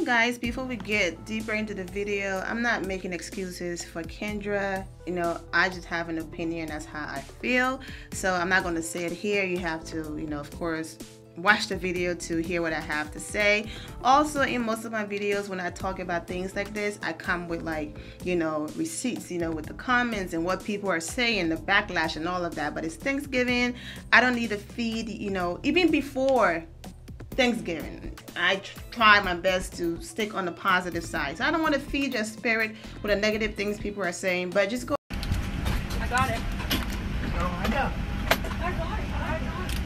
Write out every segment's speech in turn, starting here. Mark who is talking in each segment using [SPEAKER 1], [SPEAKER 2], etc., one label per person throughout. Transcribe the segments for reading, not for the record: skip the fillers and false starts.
[SPEAKER 1] guys, before we get deeper into the video, I'm not making excuses for Kendra. You know, I just have an opinion. That's how I feel. So I'm not going to say it here. You have to, you know, of course, watch the video to hear what I have to say. Also, in most of my videos, when I talk about things like this, I come with, like, you know, receipts, you know, with the comments and what people are saying, the backlash and all of that. But it's Thanksgiving. I don't need to feed, you know, even before Thanksgiving, I try my best to stick on the positive side. So I don't want to feed your spirit with the negative things people are saying, but just go.
[SPEAKER 2] I got it.
[SPEAKER 3] Oh, I know.
[SPEAKER 2] I got it. I got it.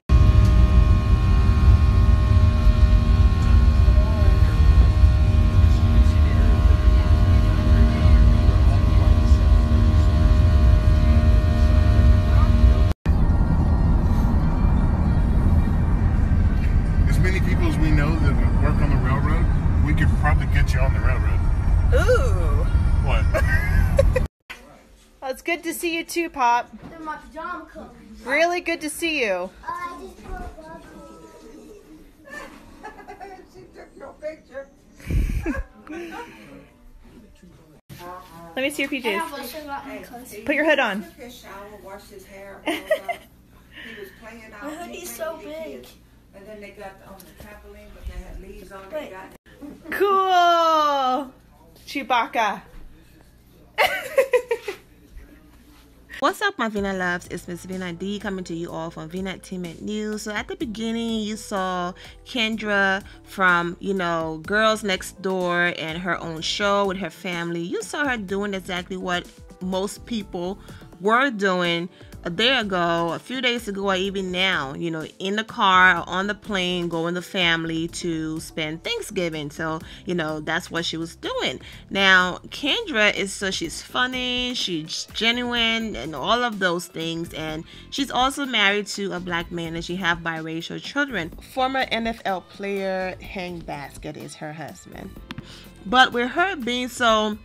[SPEAKER 3] We know that we work on the railroad, we could probably get you on the railroad.
[SPEAKER 2] Ooh.
[SPEAKER 3] What?
[SPEAKER 2] Well, it's good to see you too, Pop.
[SPEAKER 4] My pajama coat.
[SPEAKER 2] Really good to see you.
[SPEAKER 4] I just put
[SPEAKER 5] She took your picture.
[SPEAKER 2] Let me see your PJs. Put your hood on.
[SPEAKER 5] He took his shower, washed his hair. He was playing out.
[SPEAKER 4] My hoodie's so big.
[SPEAKER 5] And then they got on the trampoline, but they had leaves on it.
[SPEAKER 2] Cool. Chewbacca.
[SPEAKER 1] What's up, my Vina loves? It's Miss Vina D coming to you all from Vina Entertainment News. So at the beginning, you saw Kendra from, you know, Girls Next Door and her own show with her family. You saw her doing exactly what most people were doing a day ago, a few days ago, or even now, you know, in the car or on the plane, going the family to spend Thanksgiving. So, you know, that's what she was doing. Now, Kendra is, so she's funny, she's genuine, and all of those things. And she's also married to a black man, and she have biracial children. Former NFL player Hank Basket is her husband. But with her being so,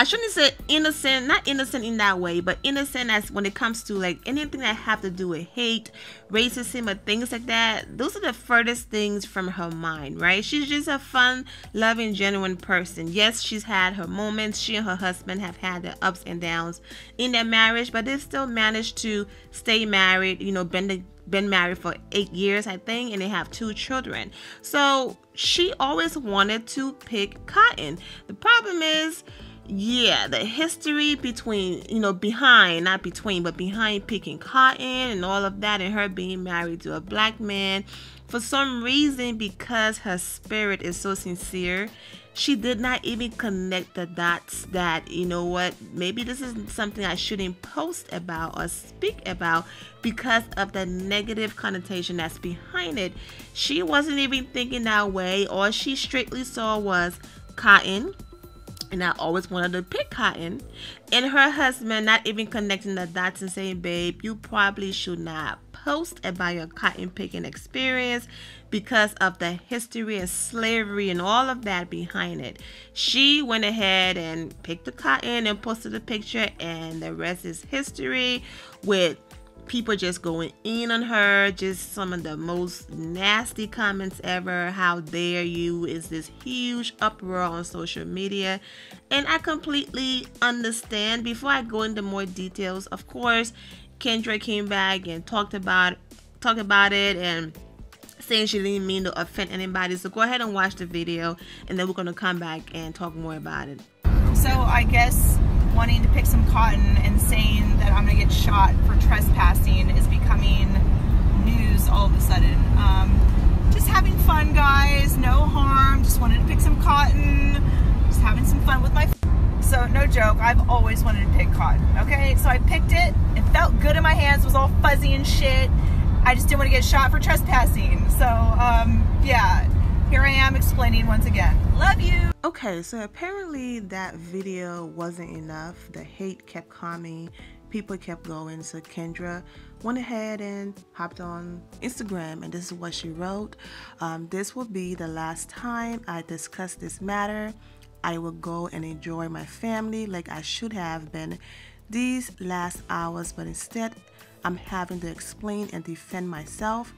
[SPEAKER 1] I shouldn't say innocent, not innocent in that way, but innocent as when it comes to like anything that have to do with hate, racism, or things like that. Those are the furthest things from her mind, right? She's just a fun, loving, genuine person. Yes, she's had her moments. She and her husband have had their ups and downs in their marriage, but they've still managed to stay married, you know, been married for 8 years, I think, and they have 2 children. So she always wanted to pick cotton. The problem is, yeah, the history between, you know, behind picking cotton and all of that, and her being married to a black man, for some reason, because her spirit is so sincere, she did not even connect the dots that, you know what, maybe this is something I shouldn't post about or speak about because of the negative connotation that's behind it. She wasn't even thinking that way. All she strictly saw was cotton, and I always wanted to pick cotton, and her husband not even connecting the dots and saying, babe, you probably should not post about your cotton picking experience because of the history and slavery and all of that behind it. She went ahead and picked the cotton and posted a picture, and the rest is history, with people just going in on her, just some of the most nasty comments ever. How dare you, is this huge uproar on social media. And I completely understand. Before I go into more details, of course, Kendra came back and talked about it and saying she didn't mean to offend anybody. So go ahead and watch the video, and then we're going to come back and talk more about it.
[SPEAKER 2] So I guess wanting to pick some cotton and saying that I'm gonna get shot for trespassing is becoming news all of a sudden. Just having fun, guys, no harm, just wanted to pick some cotton, just having some fun with my so no joke, I've always wanted to pick cotton, okay? So I picked it, it felt good in my hands, it was all fuzzy and shit. I just didn't want to get shot for trespassing. So yeah, here I am explaining once again. Love you.
[SPEAKER 1] Okay, so apparently that video wasn't enough. The hate kept coming, people kept going, so Kendra went ahead and hopped on Instagram, and this is what she wrote. This will be the last time I discuss this matter. I will go and enjoy my family like I should have been these last hours, but instead I'm having to explain and defend myself.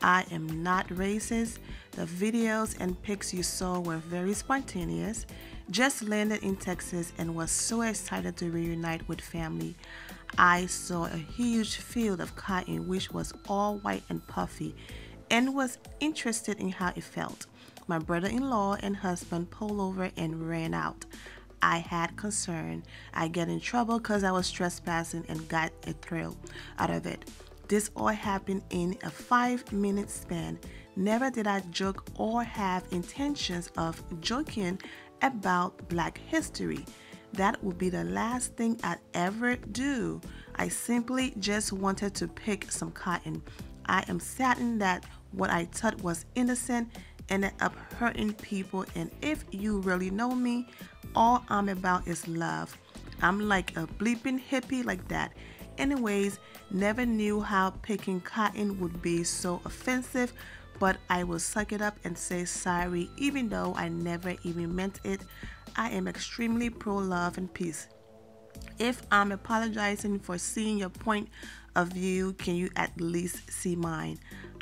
[SPEAKER 1] I am not racist. The videos and pics you saw were very spontaneous. Just landed in Texas and was so excited to reunite with family. I saw a huge field of cotton which was all white and puffy and was interested in how it felt. My brother-in-law and husband pulled over and ran out. I had concern. I get in trouble because I was trespassing and got a thrill out of it. This all happened in a 5-minute span. Never did I joke or have intentions of joking about Black history. That would be the last thing I'd ever do. I simply just wanted to pick some cotton. I am saddened that what I thought was innocent ended up hurting people, and if you really know me, all I'm about is love. I'm like a bleeping hippie like that. Anyways, never knew how picking cotton would be so offensive, but I will suck it up and say sorry even though I never even meant it. I am extremely pro-love and peace. If I'm apologizing for seeing your point of view, can you at least see mine?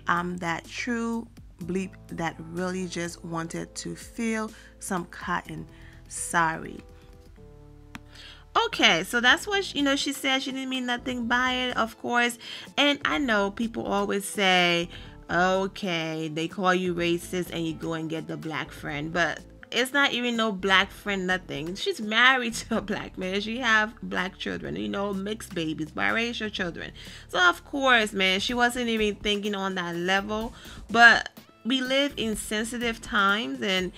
[SPEAKER 1] I'm that true bleep that really just wanted to feel some cotton. Sorry. Okay, so that's what she said. She didn't mean nothing by it, of course. And I know people always say, okay, they call you racist and you go and get the Black friend, but it's not even no Black friend, nothing. She's married to a Black man. She have Black children, mixed babies, biracial children. So of course, man, she wasn't even thinking on that level. But we live in sensitive times, and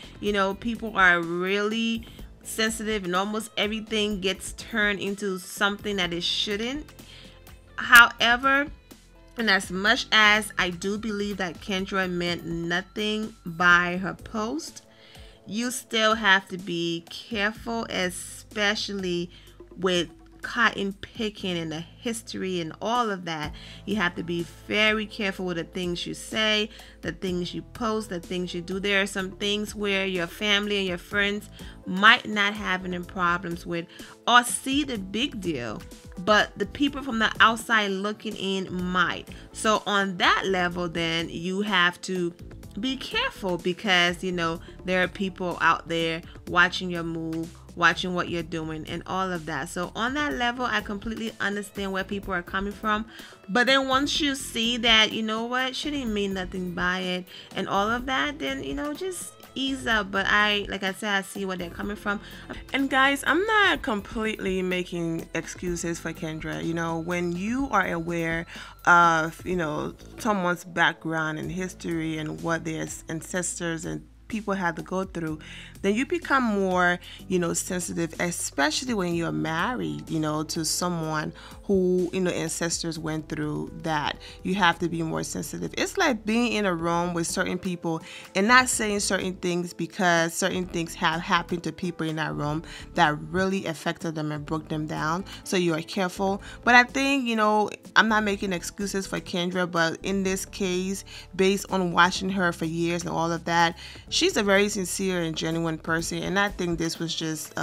[SPEAKER 1] people are really sensitive, and almost everything gets turned into something that it shouldn't. However, and as much as I do believe that Kendra meant nothing by her post, you still have to be careful, especially with cotton picking and the history and all of that. You have to be very careful with the things you say, the things you post, the things you do. There are some things where your family and your friends might not have any problems with or see the big deal, but the people from the outside looking in might. So on that level, then you have to be careful, because there are people out there watching your move, watching what you're doing and all of that. So on that level, I completely understand where people are coming from. But then once you see that, she didn't mean nothing by it and all of that, then just ease up. But like I said, I see where they're coming from. And guys, I'm not completely making excuses for Kendra. When you are aware of someone's background and history and what their ancestors and people had to go through, then you become more sensitive, especially when you're married to someone who ancestors went through that. You have to be more sensitive. It's like being in a room with certain people and not saying certain things because certain things have happened to people in that room that really affected them and broke them down. So you are careful. But I think I'm not making excuses for Kendra, but in this case, based on watching her for years and all of that, she's a very sincere and genuine person, and I think this was just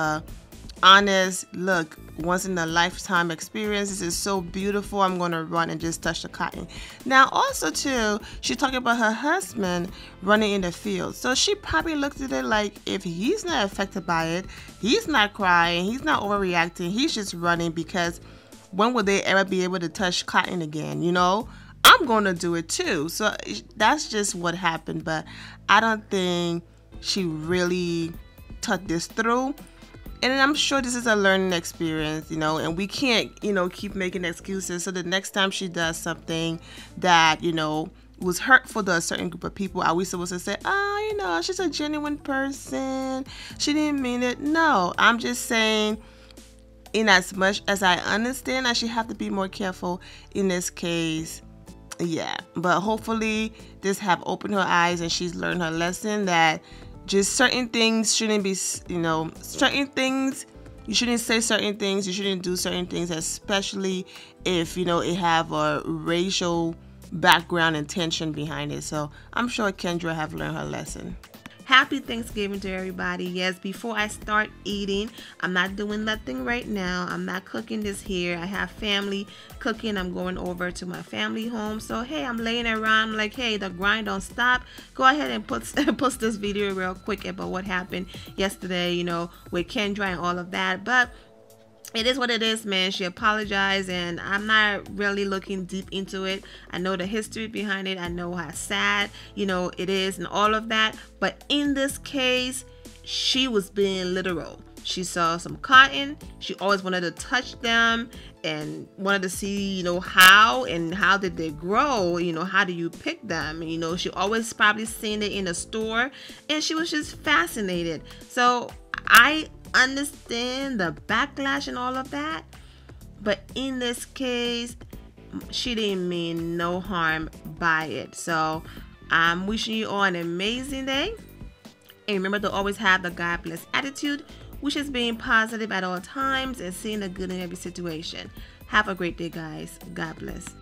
[SPEAKER 1] honest, look, once in a lifetime experience. This is so beautiful. I'm gonna run and just touch the cotton. Now also too, she talking about her husband running in the field, so she probably looked at it like, if he's not affected by it, he's not crying, he's not overreacting, he's just running, because when will they ever be able to touch cotton again? I'm gonna do it too. So that's just what happened. But I don't think she really thought this through, and I'm sure this is a learning experience, and we can't keep making excuses. So the next time she does something that was hurtful to a certain group of people, are we supposed to say, she's a genuine person, she didn't mean it? No, I'm just saying, in as much as I understand that she have to be more careful in this case. Yeah, but hopefully this have opened her eyes and she's learned her lesson, that just certain things shouldn't be, certain things, you shouldn't say certain things, you shouldn't do certain things, especially if, it have a racial background and tension behind it. So I'm sure Kendra have learned her lesson. happy Thanksgiving to everybody. Yes, before I start eating, I'm not doing nothing right now. I'm not cooking this here. I have family cooking. I'm going over to my family home. So hey, I'm laying around. I'm like, hey, the grind don't stop. Go ahead and post this video real quick about what happened yesterday, you know, with Kendra and all of that. But it is what it is, man. She apologized, and I'm not really looking deep into it. I know the history behind it. I know how sad, you know, it is and all of that. But in this case, she was being literal. She saw some cotton. She always wanted to touch them and wanted to see, you know, how did they grow? You know, how do you pick them? You know, she always probably seen it in a store, and she was just fascinated. So I understand the backlash and all of that, but in this case, she didn't mean no harm by it. So I'm wishing you all an amazing day, and remember to always have the God bless attitude, which is being positive at all times and seeing the good in every situation. Have a great day, guys. God bless.